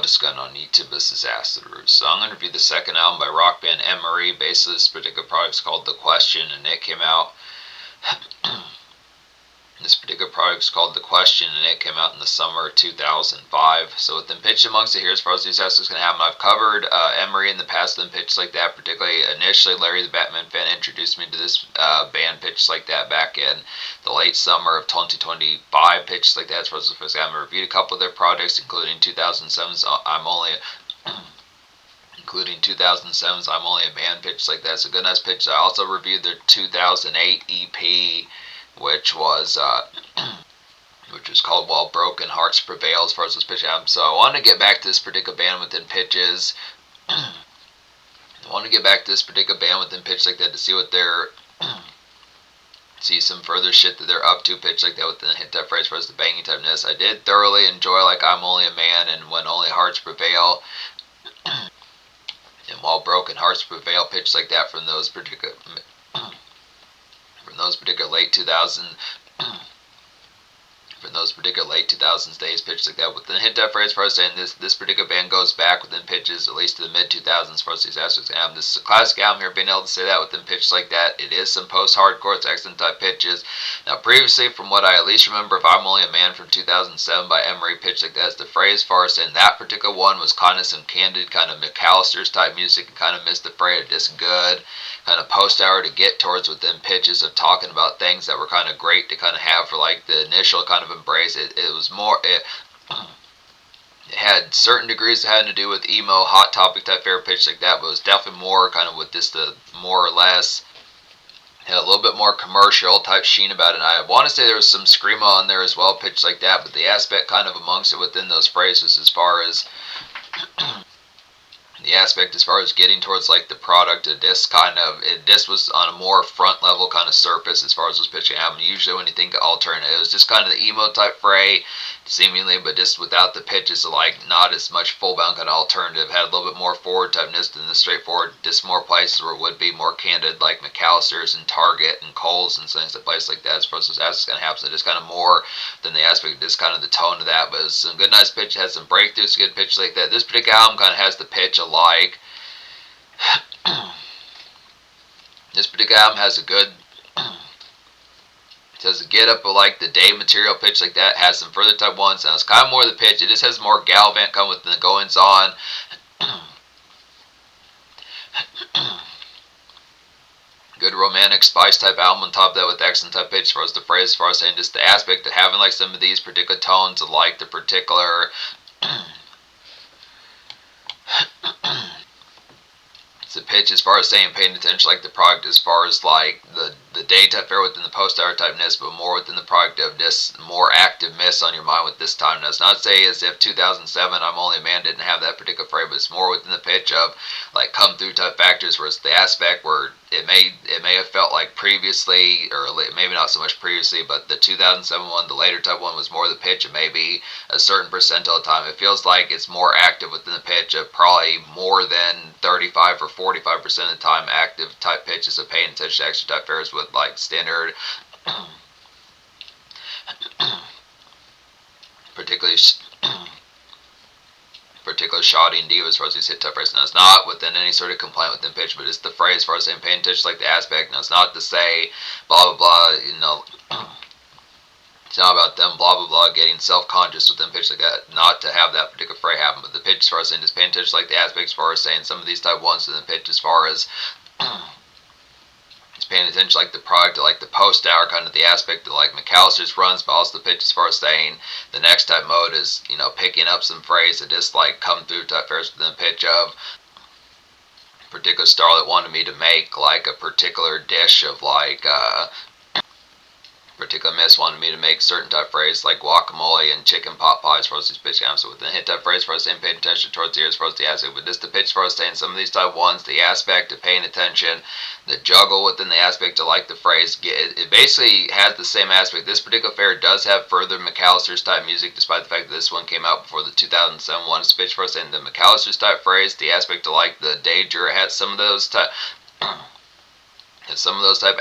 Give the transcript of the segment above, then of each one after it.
discussing on YouTube. This is Acid Roots. So I'm going to review the second album by rock band Emery. Basically, this particular project is called The Question, and it came out. This particular project is called The Question, and it came out in the summer of 2005. So within Pitch Amongst It here, as far as these episodes going to happen, I've covered Emery in the past and Pitch Like That. Particularly, initially, Larry the Batman fan introduced me to this band Pitch Like That back in the late summer of 2025. Pitch Like That, as far as the first album, I reviewed a couple of their projects, including 2007's including 2007's I'm Only a Man, Pitch Like That. So good, nice pitch. I also reviewed their 2008 EP, which was called While Broken Hearts Prevail, as far as this pitch album. So I want to get back to this particular band within Pitches. I want to get back to this particular band within Pitch Like That to see what they're see some further shit that they're up to. Pitch Like That within the hit type phrase, as far as the banging typeness. I did thoroughly enjoy like I'm Only a Man and When Only Hearts Prevail. And While Broken Hearts Prevail, Pitch Like That from those particular late 2000s days, Pitch Like That within hit that phrase. For us saying this particular band goes back within Pitches at least to the mid 2000s for us these aspects of the album. This is a classic album here, being able to say that within Pitch Like That. It is some post-hardcore, it's excellent type pitches. Now previously, from what I at least remember of I'm Only a Man from 2007 by Emery, Pitch Like That is the phrase for us, and that particular one was kind of some candid kind of Mccalisters type music, and kind of missed the phrase, just good kind of post-hour to get towards within Pitches of talking about things that were kind of great to kind of have for like the initial kind of embrace. It was more, it had certain degrees that had to do with emo, hot topic type favorite Pitch Like That, but it was definitely more kind of with this, the more or less, had a little bit more commercial type sheen about it. And I want to say there was some screamo on there as well, Pitch Like That, but the aspect kind of amongst it within those phrases as far as the aspect as far as getting towards like the product of this kind of this was on a more front level kind of surface as far as this pitching album. Usually when you think of alternative, it was just kind of the emo type fray seemingly, but just without the pitches, like not as much full bound kind of alternative. Had a little bit more forward typeness than the straightforward, just more places where it would be more candid, like Mccalisters and Target and Kohl's and things, that place like that, as far as that's going to happen. So just kind of more than the aspect, just kind of the tone of that. But it's some good, nice pitch. It has some breakthroughs, good pitch like that. This particular album kind of has the pitch of like this particular album has a good, it has a get up of like the day material Pitch Like That, has some further type ones. Now it's kind of more the pitch, it just has more gallivant come with the goings on. Good romantic spice type album on top of that with excellent type pitch as far as the phrase, as far as saying just the aspect of having like some of these particular tones of like the particular the pitch as far as saying paying attention like the product as far as like the day type fair within the post hour typeness, but more within the product of this more active miss on your mind with this time. Now it's not to say as if 2007 I'm Only a Man didn't have that particular phrase, but it's more within the pitch of like come through type factors, where it's the aspect where it may have felt like previously, or maybe not so much previously, but the 2007 one, the later type one, was more the pitch of maybe a certain percentile of the time. It feels like it's more active within the pitch of probably more than 35 or 45% of the time active type pitches of paying attention to extra type fairs with like standard particularly shoddy and diva as far as these hit type phrases. Now it's not within any sort of complaint within pitch, but it's the phrase as far as saying paying attention like the aspect. Now it's not to say blah blah blah, you know, it's not about them blah blah blah getting self-conscious within pitch like that, not to have that particular fray happen, but the pitch as far as saying just paying attention like the aspect, as far as saying some of these type ones within pitch as far as it's paying attention like the product, like the post hour kind of the aspect of like Mccalisters runs, but also the pitch as far as saying the next type mode is, you know, picking up some phrase that just like come through type fairs within the pitch of particular starlet wanted me to make like a particular dish of like particular miss wanted me to make certain type phrase like guacamole and chicken pot pie as far as these pitch games. So within hit type phrase as far as saying paying attention towards the ear as far as the aspect, but just the pitch as far as saying some of these type ones, the aspect of paying attention, the juggle within the aspect of like the phrase, it basically has the same aspect. This particular fair does have further Mccalisters type music, despite the fact that this one came out before the 2007 one. It's pitch as far as saying the Mccalisters type phrase, the aspect of like the danger, it has some of those type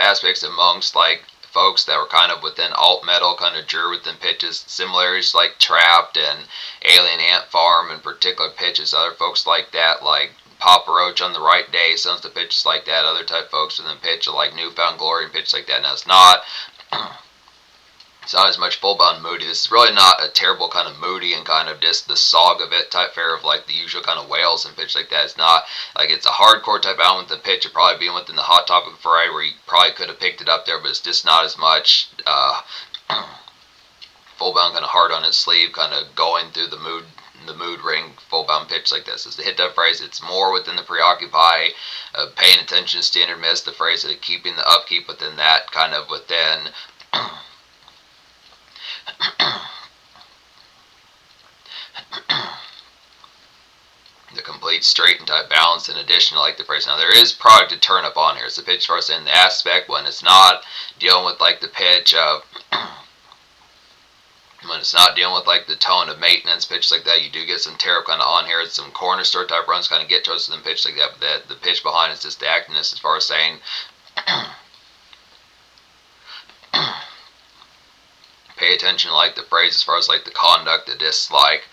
aspects amongst like folks that were kind of within alt metal, kind of drew within pitches, similarities like Trapped and Alien Ant Farm and particular pitches, other folks like that, like Papa Roach on the Right Day, some of the pitches like that, other type folks within pitch like Newfound Glory and pitches like that. Now it's not as much full-bound moody. This is really not a terrible kind of moody and kind of just the sog of it type fare of like the usual kind of wails and pitch like that. It's not like it's a hardcore type album with the pitch. It probably being within the Hot Topic variety where you probably could have picked it up there, but it's just not as much full-bound kind of hard on its sleeve, kind of going through the mood ring full-bound pitch like this. As the hit that phrase, it's more within the preoccupy, paying attention to standard miss, the phrase of keeping the upkeep within that, kind of within the complete straight and type balance in addition to like the phrase. Now there is product to turn up on here. It's the pitch first in the aspect when it's not dealing with like the pitch of when it's not dealing with like the tone of maintenance pitch like that. You do get some tear up kind of on here. It's some corner store type runs kind of get to us and pitch like that, but the pitch behind is just the activeness as far as saying pay attention to like the phrase as far as like the conduct, the dislike,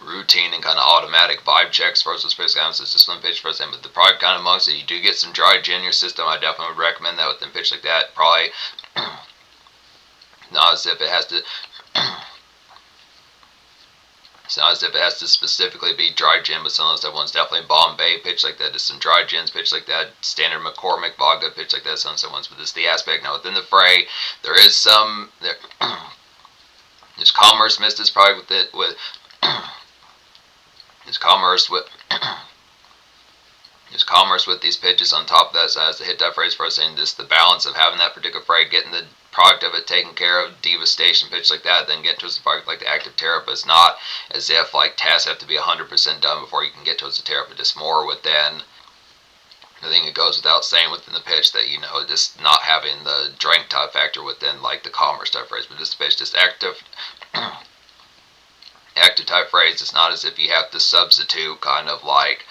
routine and kind of automatic vibe checks for those pitch counts. It's just one pitch for them, but the product kind of amongst it, you do get some dry gin in your system. I definitely would recommend that within pitch like that. Probably not as if it has to. It's not as if it has to specifically be dry gin, but some of those type ones definitely Bombay pitch like that. Just some dry gins pitch like that. Standard McCormick vodka pitch like that. Some of the ones, but this is the aspect. Now within the fray, there is some. There's commerce missed this probably with it with. There's commerce with these pitches on top of that. So as the hit that phrase for us, saying this, the balance of having that particular fray, getting the product of it taken care of, devastation pitch like that, then get towards the product like the active tear up. It's not as if like tasks have to be 100% done before you can get towards the tear up, but just more within. I think it goes without saying within the pitch that, you know, just not having the drink type factor within like the commerce type phrase, but just the pitch, just active type phrase. It's not as if you have to substitute kind of like,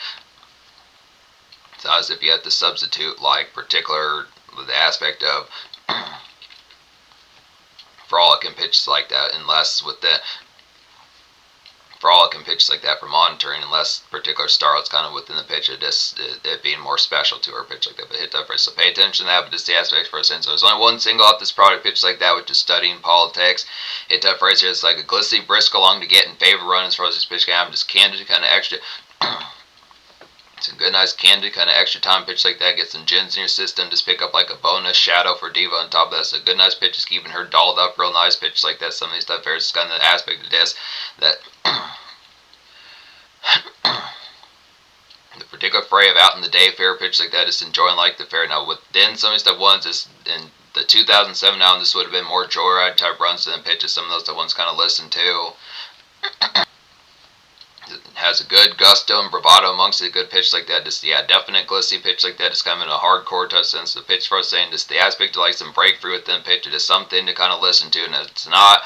it's not as if you have to substitute like particular the aspect of frolic and pitches like that, unless with the frolic and pitches like that for monitoring, unless particular starlet's kind of within the pitch of just it being more special to her pitch like that. But hit that phrase, so pay attention to that. But just the aspects for a sense. So there's only one single off this product pitch like that, which is Studying Politics. Hit that phrase here. It's like a glissy brisk along to get in favor run as far as this pitch can. Just candid kind of extra. It's a good, nice, candid kind of extra time pitch like that. Get some gins in your system. Just pick up like a bonus shadow for Diva on top of that. So a good, nice pitch is keeping her dolled up real nice pitch like that. Some of these stuff here is kind of the aspect of this that the particular fray of out in the day fair pitch like that, just enjoying like the fair. Now within some of these stuff ones is in the 2007 now, and this would have been more joyride type runs than pitches. Some of those stuff ones kind of listen to. It has a good gusto and bravado amongst it, a good pitch like that. Just definite glissy pitch like that. Just kind of in a hardcore touch sense. The pitch for us saying just the aspect of like some breakthrough within pitch. It is something to kind of listen to, and it's not.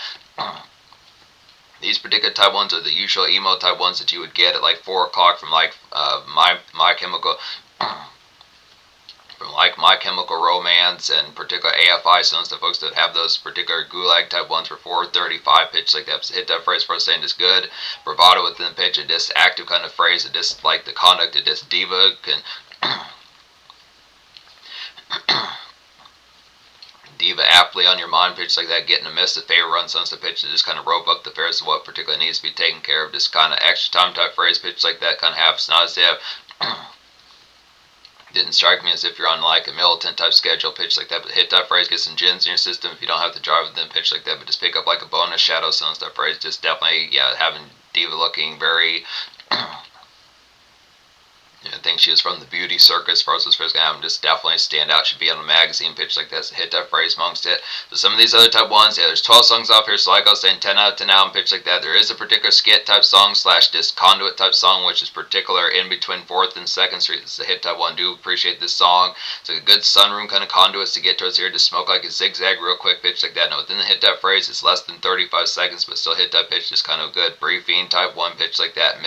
These particular type ones are the usual emo type ones that you would get at like 4 o'clock from like My Chemical. From like My Chemical Romance and particular AFI, some of the folks that have those particular gulag type ones for 4:35 pitch like that. So hit that phrase for us saying it's good bravado within the pitch, a this active kind of phrase, it just like the conduct of this diva can diva aptly on your mind pitch like that, getting a miss the favor run, some of the pitch to just kind of rope up the fares of what particularly needs to be taken care of. Just kind of extra time type phrase pitch like that kind of happens. Not as if didn't strike me as if you're on like a militant type schedule pitch like that, but hit that phrase, get some gins in your system if you don't have to drive with them pitch like that, but just pick up like a bonus shadow, some stuff phrase, just definitely having diva looking very I think she was from the beauty circus. Frozen's first game just definitely stand out. Should be on a magazine pitch like this. Hit that phrase amongst it. So some of these other type ones, there's 12 songs off here. So like I was saying, 10 out of 10 album pitch like that. There is a particular skit type song / this conduit type song, which is particular in between 4th and 2nd Street. It's a hit type one. Do appreciate this song. It's like a good sunroom kind of conduits to get towards here. Just smoke like a zigzag real quick pitch like that. Now within the hit that phrase, it's less than 35 seconds, but still hit that pitch. Just kind of good briefing type one pitch like that.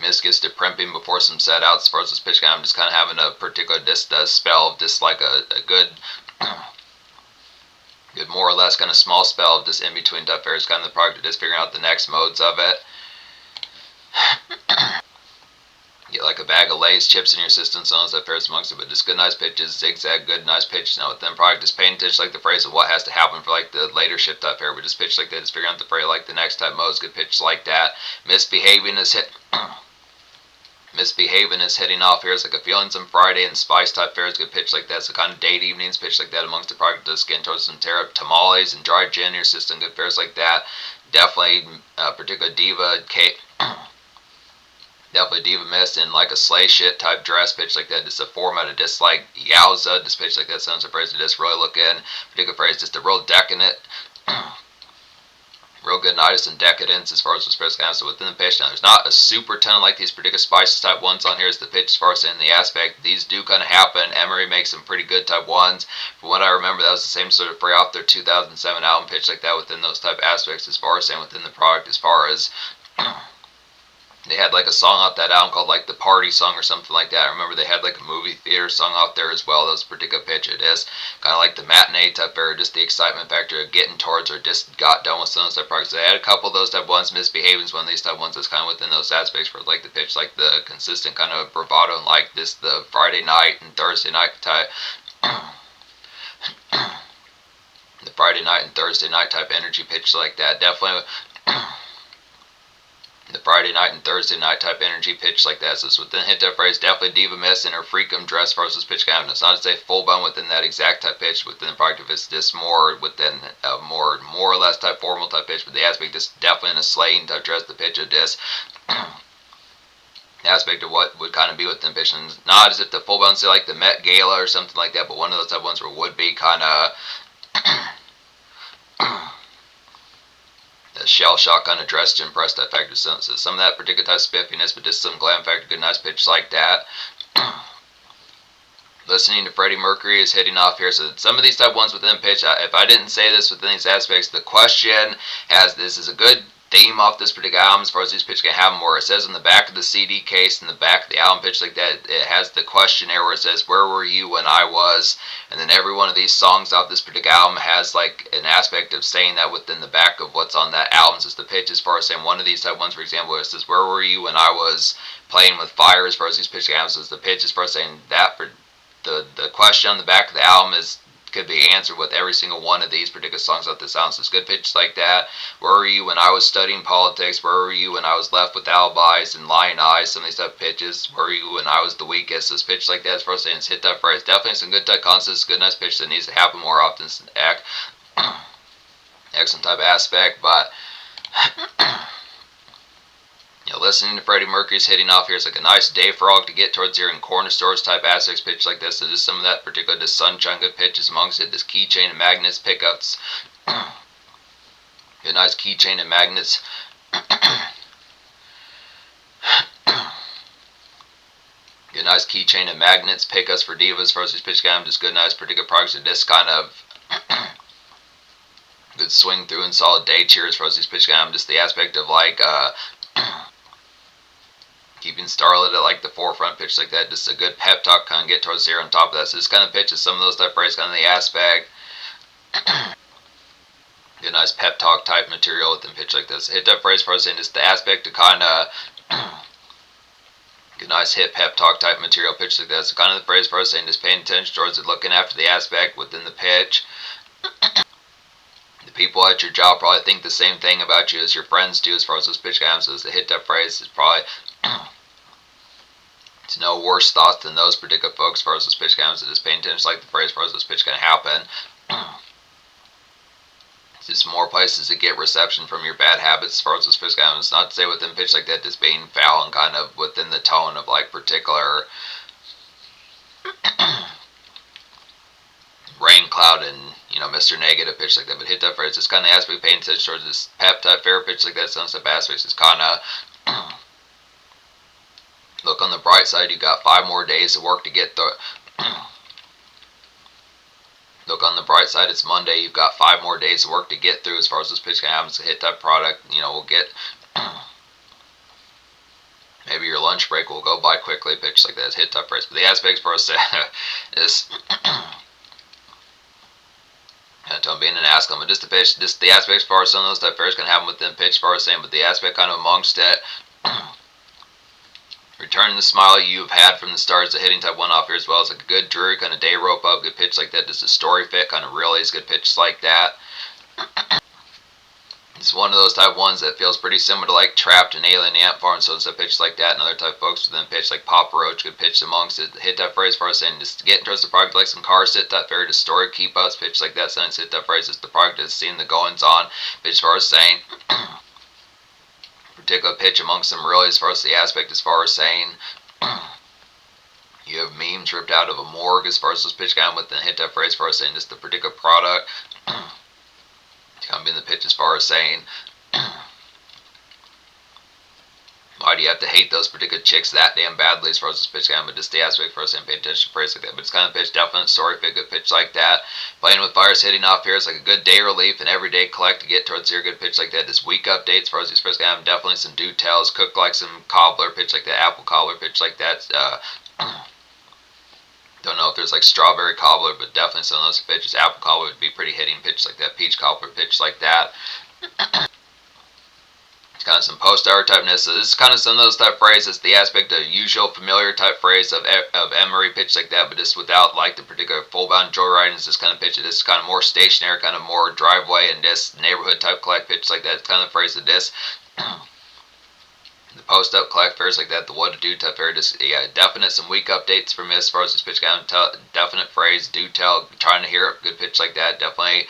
Miss gets to primping before some set outs as far as this pitch game. I'm just kind of having a particular spell of just like a good good more or less kind of small spell of just in between type fair is kind of the product of just figuring out the next modes of it. Get like a bag of Lay's chips in your system, so as that fares amongst it, but just good nice pitches, zigzag, good nice pitches. Now with them product just paying attention like the phrase of what has to happen for like the later shift type fair, but just pitch like that, just figuring out the phrase like the next type modes, good pitch like that. Misbehaving is hitting off here. It's like a feeling some Friday and spice type fair is good pitch like that. So kind of date evenings pitch like that amongst the product just getting towards some tamales and dried gin in your system, good fairs like that. Definitely particular diva Definitely diva mist in like a sleigh shit type dress pitch like that. Just a format of just like yowza, just pitch like that. Sounds a phrase to just really look in. Particular phrase, just a real decadent, real good nice and decadence as far as the spice goes. So within the pitch, now there's not a super ton like these particular spices type ones on here as the pitch as far as in the aspect. These do kind of happen. Emery makes some pretty good type ones. From what I remember, that was the same sort of fray off their 2007 album pitch like that within those type aspects as far as saying within the product as far as they had like a song off that album called like the Party Song or something like that. I remember they had like a movie theater song out there as well. That was a particular pitch. It is kind of like the matinee type era, just the excitement factor of getting towards or just got done with some of those type projects. They had a couple of those type ones. Misbehaving's one of these type ones that's kind of within those aspects for like the pitch, like the consistent kind of bravado and like this the Friday night and Thursday night type. The Friday night and Thursday night type energy pitch like that. Definitely. The Friday night and Thursday night type energy pitch like that. So it's within hit that phrase, definitely diva mess in her freakum dress versus pitch cabinet. It's not to say full bone within that exact type pitch within the product if it's just more within a more or less type formal type pitch, but the aspect is definitely in a slaying type dress, the pitch of this. The aspect of what would kind of be within pitch, and not as if the full bone say like the Met Gala or something like that, but one of those type ones where it would be kind of the shell shock kind of dress to impress that factor. So some of that particular type of spiffiness, but just some glam factor, good nice pitch like that. Listening to Freddie Mercury is hitting off here. So some of these type ones within pitch, if I didn't say this within these aspects, the question has this is a good theme off this particular album as far as these pitch can have more. It says on the back of the CD case, in the back of the album pitch like that, it has the questionnaire where it says, where were you when I was? And then every one of these songs off this particular album has like an aspect of saying that within the back of what's on that album. So it's the pitch as far as saying one of these type ones, for example, it says, where were you when I was playing with fire as far as these pitch albums. So it's the pitch as far as saying that for the question on the back of the album is could be answered with every single one of these particular songs off this album. So it's good pitches like that. Where were you when I was studying politics? Where were you when I was left with alibis and lying eyes? Some of these type of pitches. Where were you when I was the weakest? So it's pitch like that as far as saying it's hit that phrase. Definitely some good type concepts, good nice pitch that needs to happen more often. It's an excellent type of aspect, but listening to Freddie Mercury's hitting off here is like a nice day frog to get towards here in corner stores type aspects pitch like this. So just some of that particular just sunshine good pitches amongst it. This keychain and magnets pickups. Good nice keychain and magnets. Good nice keychain and magnets pickups for divas versus pitch game. Just good nice particular products of this kind of good swing through and solid day cheers for these pitch game. Just the aspect of like keeping Starlet at like the forefront pitch like that. Just a good pep talk kind of get towards here on top of that. So this kind of pitches some of those type phrases kind of the aspect. Good nice pep talk type material within pitch like this. Hit that phrase for us and just the aspect to kind of good nice hit pep talk type material pitch like that. So kind of the phrase for us saying just paying attention towards it, looking after the aspect within the pitch. The people at your job probably think the same thing about you as your friends do as far as those pitch games. So the hit that phrase is probably it's no worse thoughts than those particular folks as far as those pitch games that is paying attention like the phrase as far as those pitch can happen. It's just more places to get reception from your bad habits as far as those pitch games. It's not to say within pitch like that just being foul and kind of within the tone of like particular rain cloud and Mr. Negative pitch like that, but hit that phrase. It's kind of aspect paying attention towards this pep type fair pitch like that. Some stuff aspects is kind of look on the bright side. You got 5 more days of work to get through. Look on the bright side. It's Monday. You've got 5 more days of work to get through as far as this pitch happens to hit that product. We'll get. maybe your lunch break will go by quickly, pitch like that is hit type phrase. But the aspects for us is being an ask them, but just the pitch, just the aspects for some of those type pairs can happen within pitch for saying, but the aspect kind of amongst it. Returning the smile you've had from the start is a hitting type one off here as well as like a good Drury kind of day rope up, good pitch like that. Just a story fit kind of really is good pitch like that. It's one of those type ones that feels pretty similar to like Trapped and Alien Ant Farm, so it's a pitch like that. And other type folks within pitch like Papa Roach, good pitch amongst it. Hit that phrase for us saying just getting towards the product like some cars, sit that fair, just story keep outs, pitch like that. Sentence hit that phrase is the product is seeing the goings on, pitch for us saying. Particular pitch amongst them really as far as the aspect as far as saying. You have memes ripped out of a morgue as far as this pitch kind of with the hit that phrase for us saying just the particular product. Kind of being the pitch as far as saying, why do you have to hate those particular chicks that damn badly as far as this pitch kind of, but just the aspect for us and pay attention to phrase like that. But it's kind of pitch, definite story fit, good pitch like that. Playing with fires hitting off here is like a good day relief and everyday collect to get towards here, good pitch like that. This week updates as far as these pitch kind of, definitely some do tells, cook like some cobbler, pitch like that, apple cobbler, pitch like that. Don't know if there's like strawberry cobbler, but definitely some of those pitches. Apple cobbler would be pretty hitting pitch like that. Peach cobbler pitch like that. It's kind of some post-hour typeness. So this is kind of some of those type phrases. The aspect of usual familiar type phrase of Emery pitch like that, but just without like the particular full-bound joyriding is this kind of pitch. This is kind of more stationary, kind of more driveway and this neighborhood type collect pitch like that. It's kind of the phrase of this. The post up collect fairs like that, the what to do type fair, just definite some week updates from as far as this pitch kind of definite phrase, do tell, trying to hear it, good pitch like that, definitely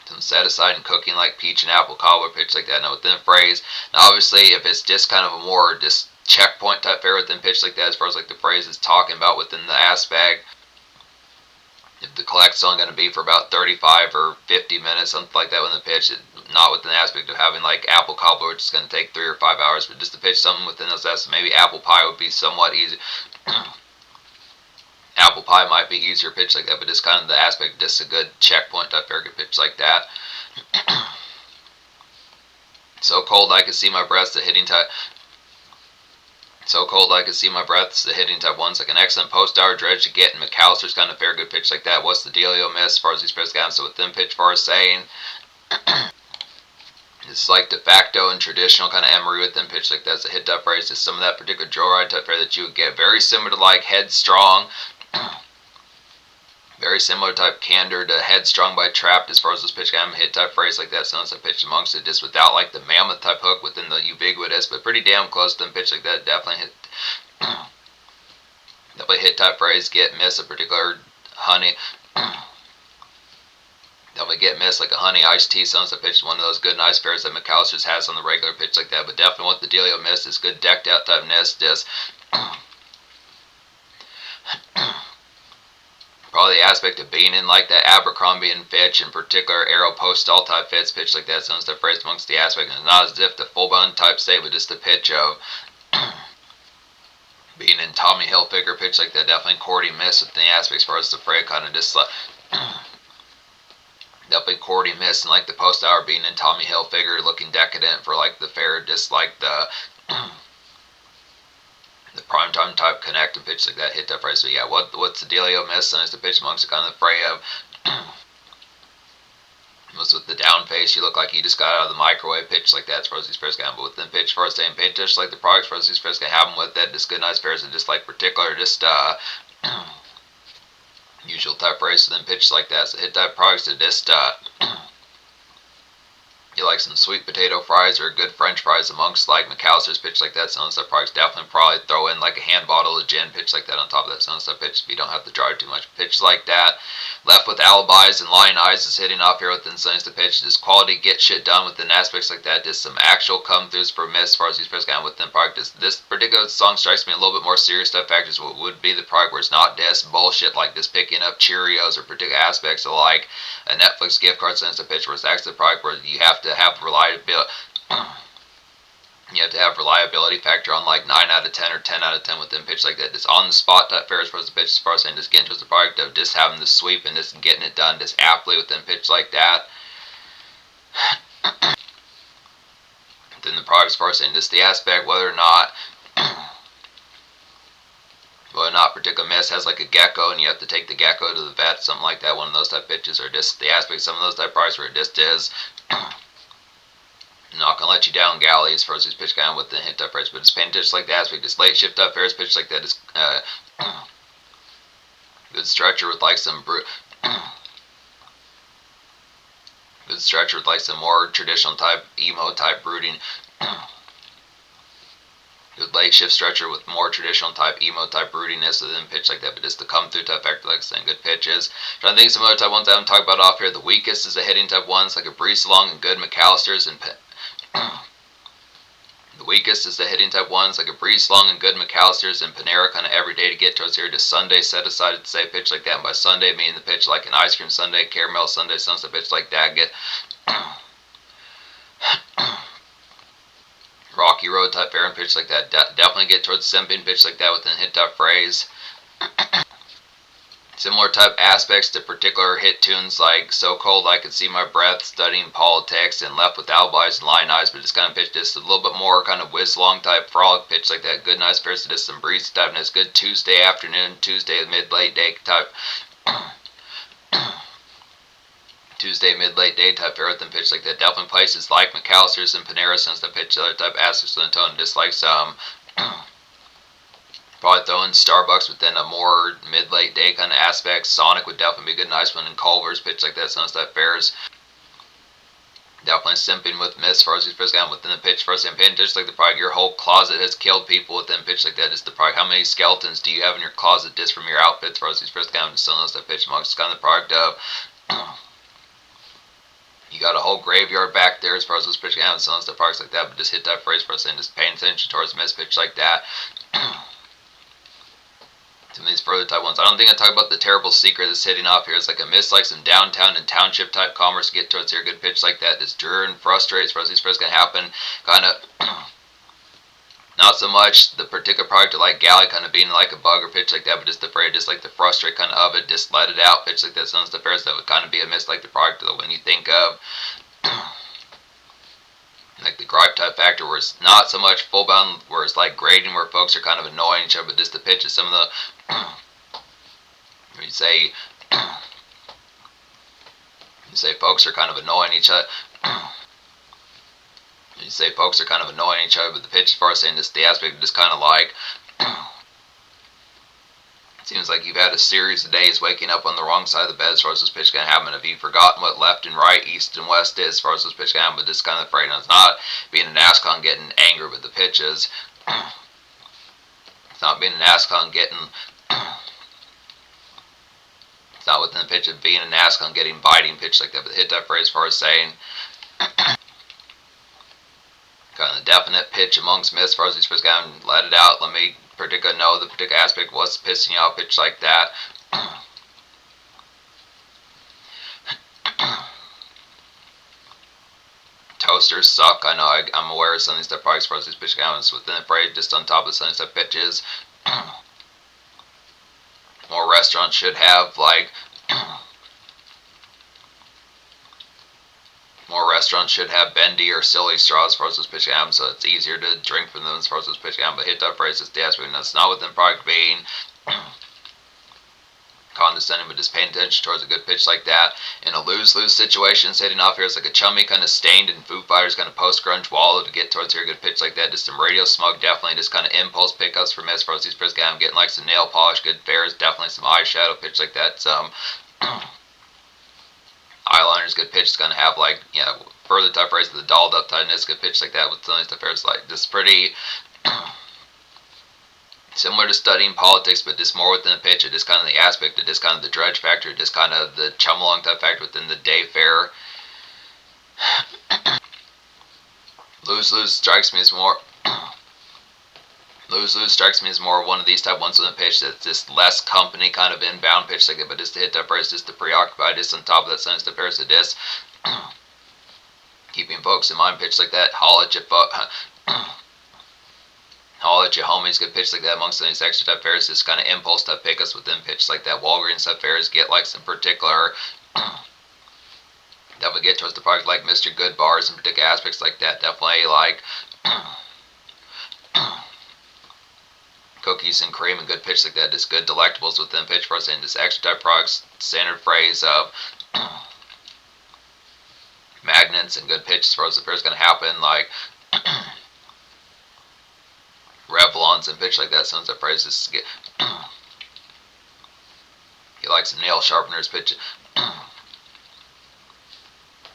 some set aside and cooking like peach and apple cobbler pitch like that. Now within a phrase, now obviously if it's just kind of a more just checkpoint type fair within pitch like that, as far as like the phrase is talking about within the aspect. If the collect's only going to be for about 35 or 50 minutes, something like that, when the pitch, not within the aspect of having like apple cobbler, which is going to take 3 or 5 hours, but just to pitch something within those aspects, maybe apple pie would be somewhat easy. Apple pie might be easier pitch like that, but it's kind of the aspect, just a good checkpoint type fair, good pitch like that. So cold I could see my breath, the hitting type. So cold I could see my breath, the hitting type one's like an excellent post-hour dredge to get, and Mccalisters kind of fair, good pitch like that. What's the dealio miss as far as these pitch guys? So within pitch far as saying, it's like de facto and traditional kind of Emery within pitch like that. It's a hit type phrase. It's some of that particular joyride type fair that you would get. Very similar to like Headstrong. Very similar type Candor to Headstrong by Trapped as far as this pitch kind of hit type phrase like that. Sounds like pitch amongst it, just without like the mammoth type hook within the ubiquitous, but pretty damn close to them pitch like that. Definitely hit. Definitely hit type phrase. Get miss a particular honey. Definitely get missed like a honey iced tea. Sounds like pitch one of those good nice pairs that Mccalisters has on the regular pitch like that. But definitely what the dealio miss is good decked out type nest. Just probably the aspect of being in like that Abercrombie and Fitch in particular arrow post stall type fits pitch like that. Sounds the phrase amongst the aspect. And it's not as if the full bun type state, but just the pitch of being in Tommy Hilfiger pitch like that. Definitely courting miss with the aspect as far as the phrase kind of just like. Definitely courting miss and like the post hour being in Tommy Hilfiger looking decadent for like the fair, just like the primetime type connect and pitch like that hit that phrase. So yeah, what's the dealio miss? And it's the pitch amongst the kind of the fray of was with the down face, you look like you just got out of the microwave pitch like that as far as these pairs can have, but within pitch for us saying paint just like the products for us these pairs can have them with that, just good nice pairs and just like particular just usual type phrase within pitch like that. So hit type products to just you like some sweet potato fries or good French fries amongst like Mccalisters pitch like that. Sounds like products definitely probably throw in like a hand bottle of gin pitch like that on top of that. Sounds like pitch if you don't have to drive too much pitch like that. Left with alibis and lying eyes is hitting off here within Sunny's to pitch. Just quality get shit done within aspects like that. Just some actual come throughs for miss as far as these pairs kind of within product. This particular song strikes me a little bit more serious stuff factors what would be the product where it's not just bullshit like just picking up Cheerios or particular aspects of like a Netflix gift card sense to pitch where it's actually the product where you have to have reliability. You have to have reliability factor on like 9 out of 10 or 10 out of 10 within pitch like that. Just on the spot type fair as far as the pitch as far as saying just getting towards the product of just having the sweep and just getting it done just aptly within pitch like that. Within the product product as far as saying just the aspect whether or not particular miss has like a gecko and you have to take the gecko to the vet, something like that, one of those type pitches, or just the aspect, some of those type products where it just is not gonna let you down galley as far as these pitch kind with the hit type price, but it's paying attention like the aspect, this late shift up Ferris pitch like that is good stretcher with like some good stretcher with like some more traditional type emo type brooding. Good late shift stretcher with more traditional type emo type broodiness than pitch like that, but just the come through type factor, like I said, good pitches. Trying to think of some other type ones I haven't talked about off here. The weakest is the hitting type ones, like a breeze along and good Mccalisters and the weakest is the hitting type ones, like a breeze long and good Mccalisters and Panera, kind of every day to get towards here. Just Sunday set aside to say pitch like that, and by Sunday meaning the pitch like an ice cream Sunday, caramel Sunday, some pitch like that. Get Rocky Road type fair and pitch like that. Definitely get towards simping pitch like that within hit type phrase. Similar type aspects to particular hit tunes like So Cold I Could See My Breath, Studying Politics, and Left with Alibis and Lion Eyes, but just kind of pitch just a little bit more kind of whiz long type frolic pitch like that. Good nice pairs of just some breeze type, and it's good Tuesday afternoon, Tuesday mid late day type. Tuesday mid-late day type fair and pitch like that. Definitely places like Mccalisters and Panera since the pitch other type aspects of the tone, just like some probably throwing Starbucks within a more mid-late day kind of aspect. Sonic would definitely be a good nice one, and Culvers pitch like that since that fairs. Definitely simping with miss as far as these pitch down within the pitch first and pin just like the product. Your whole closet has killed people within pitch like that. Is the product. How many skeletons do you have in your closet just from your outfits as far as these pitch down? Just some of those that pitch amongst kind of the product of you got a whole graveyard back there as far as those pitch down and some of the products like that, but just hit that phrase first and just paying attention towards miss pitch like that. Some of these further type ones. I don't think I talk about the terrible secret that's hitting off here. It's like a miss, like some downtown and township type commerce get towards here. Good pitch like that. Just drear and frustrate as far as these first gonna happen. Kind of not so much the particular product like gallie kind of being like a bug or pitch like that, but just the afraid, just like the frustrate kind of it. Just let it out pitch like that. Some of the fairs that would kind of be a miss like the product that when you think of like the gripe type factor where it's not so much full bound where it's like grading where folks are kind of annoying each other, but just the pitches, some of the you say folks are kind of annoying each other. You say folks are kind of annoying each other, but the pitch as far as saying this, the aspect of just kind of like it seems like you've had a series of days waking up on the wrong side of the bed as far as this pitch can happen. Have you forgotten what left and right, east and west is as far as this pitch can happen? But this kind of afraid. It's not being an ASCON getting angry with the pitches. It's not being an ASCON getting. It's not within the pitch of being an ASCON getting biting pitch like that. But hit that phrase as far as saying. Kind of definite pitch amongst myths as far as these pitches can let it out. Let me particular know the particular aspect of what's pissing you off pitch like that. Toasters suck. I know I'm aware of some of these type products as far as these pitch counts within the phrase just on top of some of these type pitches. More restaurants should have like more restaurants should have bendy or silly straws as far as those pitch ham, so it's easier to drink from them as far as those pitch ham. But hit that phrase is desperate, and that's not within product being condescending, but just paying attention towards a good pitch like that. In a lose-lose situation, hitting off here is like a chummy kind of stained and Foo Fighters kind of post-grunge wallow to get towards here. A good pitch like that. Just some radio smug, definitely just kind of impulse pickups from as far as these pitch ham. Getting like some nail polish, good fares, definitely some eyeshadow pitch like that. Some eyeliners, good pitch. It's gonna have like further type phrase of the dolled up tightness, good pitch like that with some of these type pairs like just pretty similar to studying politics, but just more within the pitch. It just kind of the aspect of just kind of the dredge factor, just kind of the chum along type factor within the day fair. Lose strikes me as more. Lose strikes me as more one of these type ones on the pitch that's just less company kind of inbound pitch like that, but just to hit that phrase, just to preoccupy, just on top of that sentence, the pairs of this. Keeping folks in mind pitch like that. Holla at your homies, good pitch like that amongst some of these extra type fairs. Just kind of impulse type pick us within pitch like that. Walgreens type fairs get like some particular definitely get towards the product like Mr. Good bars and particular aspects like that. Definitely like Cookies and cream and good pitch like that. Just good delectables within pitch for us, and just extra type products. Standard phrase of magnets and good pitch as far as if there's going to happen, like Revlons and pitch like that. Sounds like phrases get. You like some nail sharpeners pitch.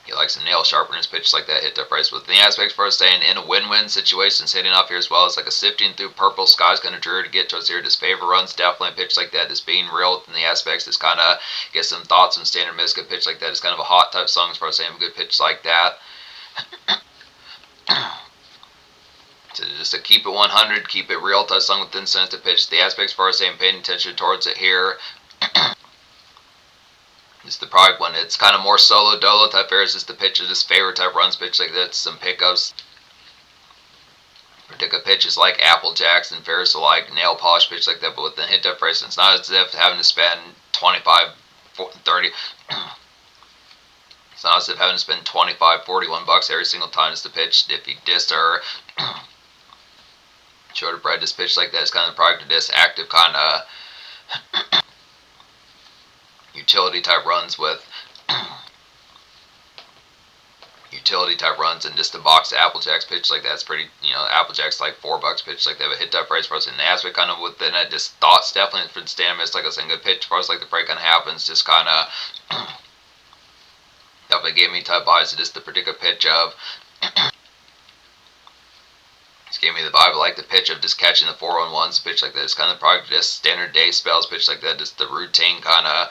You like some nail sharpeners pitch like that. Hit that price with the aspects for us staying in a win-win situation, sitting off here as well as like a sifting through purple skies kind of dreary to get to us here. Just favor runs definitely pitch like that. Just being real within the aspects. Just kind of get some thoughts on standard miss. Good pitch like that. It's kind of a hot type song as far as saying a good pitch like that. So just to keep it 100, keep it real type song within sense to pitch. The aspects for us saying paying attention towards it here. It's the product when it's kind of more solo dolo type areas. Just the pitch of this favorite type runs pitch like that. Some pickups. Particular pitches like Apple Jacks and Ferris like nail polish pitch like that, but with the hit type price, it's not as if having to spend 25, 30. It's not as if having to spend 25, 41 bucks every single time is the pitch. If you diss or shorter bread, this pitch like that is kind of the product of this active kind of utility type runs with utility type runs, and just the box of Apple Jacks pitch like that's pretty, Apple Jacks like $4 pitch like that, but hit type price for us in the aspect kind of within it. Just thoughts definitely for the stand miss, like I was saying, good pitch for us like the break kind of happens, just kind of definitely gave me type vibes. Just the particular pitch of just gave me the vibe. I like the pitch of just catching the 4-on-1s pitch like that. It's kind of the product of just standard day spells pitch like that. Just the routine kind of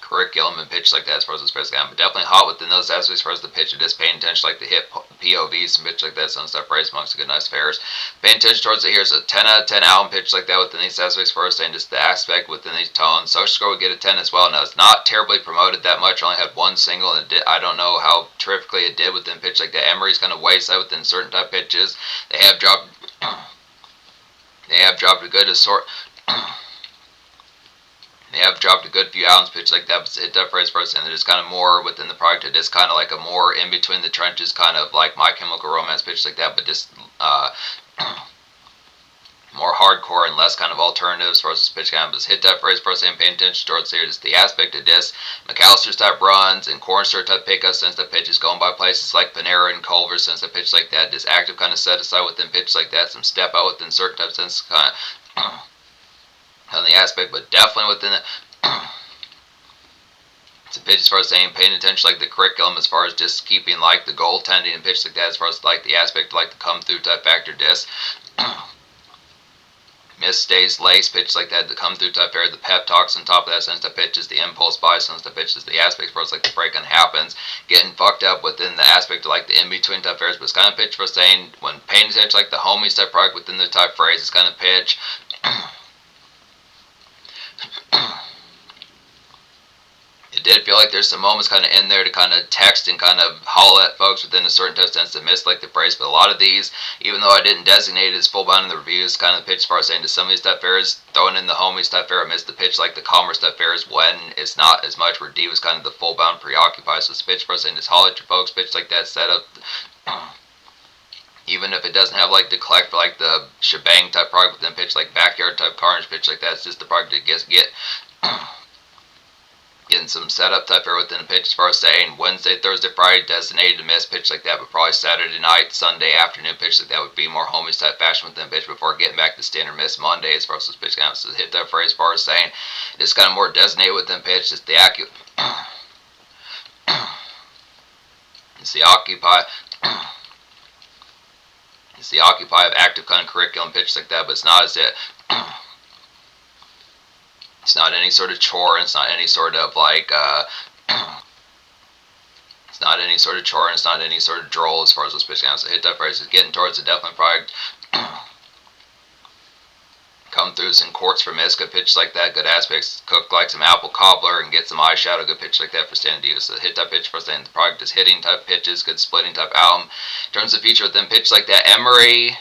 curriculum and pitch like that as far as the space game, but definitely hot within those aspects as far as the pitch of just paying attention like the hip POVs and pitch like that. Some stuff raised amongst the good nice fares. Paying attention towards it. Here's a 10 out of 10 album pitch like that within these aspects first, and just the aspect within these tones. Social Score would get a 10 as well. Now it's not terribly promoted that much. Only had one single, and I don't know how terrifically it did within pitch like that. Emery's kind of wayside within certain type pitches. They have dropped a good sort. They have dropped a good few albums pitch like that, but hit that phrase first, and they're just kind of more within the product. It is kind of like a more in between the trenches, kind of like My Chemical Romance pitch like that, but just more hardcore and less kind of alternatives for us to pitch kind of. Hit that phrase first and paying attention towards here. Just the aspect of this Mccalisters type runs and corner type pickups since the pitch is going by places like Panera and Culvers since the pitch like that. This active kind of set aside within pitch like that. Some step out within certain types of sense kind of. On the aspect, but definitely within it. It's a pitch as far as saying paying attention like the curriculum as far as just keeping like the goaltending and pitch like that as far as like the aspect like the come through type factor disc. Miss stays lace pitch like that, the come through type area, the pep talks on top of that since the pitches, the impulse buy since the pitches, the aspect as far as like the break-in happens, getting fucked up within the aspect of like the in-between type areas, but it's kind of pitch for saying when paying attention like the homies type product within the type phrase, it's kind of pitch. It did feel like there's some moments kind of in there to kind of text and kind of holler at folks within a certain type of sense to miss like the phrase, but a lot of these, even though I didn't designate it as full bound in the reviews, kind of the pitch as far as saying to some of these type fairs, throwing in the homies type fair, I missed the pitch like the commerce type fairs when it's not as much where D was kind of the full bound preoccupy, so it's pitch for us saying just holler at your folks, pitch like that, set up. Even if it doesn't have like the collect for like the shebang type product within pitch like backyard type carnage pitch like that, it's just the product that getting some setup type here within the pitch as far as saying Wednesday, Thursday, Friday designated to miss pitch like that, but probably Saturday night, Sunday afternoon pitch like that would be more homies type fashion within pitch before getting back to standard miss Monday as far as this pitch counts. So hit that phrase as far as saying it's kind of more designated within pitch. It's the it's the occupy. It's the occupy of active kind of curriculum pitch like that, but it's not as it. It's not any sort of chore. It's not any sort of like. It's not any sort of chore. And it's not any sort of droll as far as those pitch counts. So hit that phrase is getting towards a definite product. Come throughs and quartz for miss, good pitch like that, good aspects, cook like some apple cobbler and get some eyeshadow, good pitch like that for standard divas. So hit type pitch for saying the product is hitting type pitches, good splitting type album. In terms of feature within pitch like that, Emery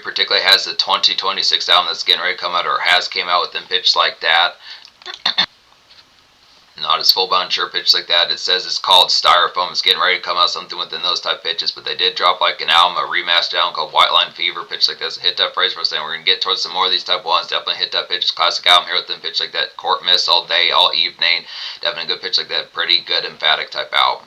particularly has the 2026 album that's getting ready to come out or has came out within pitch like that. not as full-bound sure pitch like that. It says it's called Styrofoam. It's getting ready to come out something within those type pitches, but they did drop like an album, a remastered album called White Line Fever, pitch like this. Hit that phrase for saying we're gonna get towards some more of these type ones. Definitely hit that pitch. Classic album here with them pitch like that. Court Miss all day, all evening. Definitely a good pitch like that. Pretty good emphatic type album.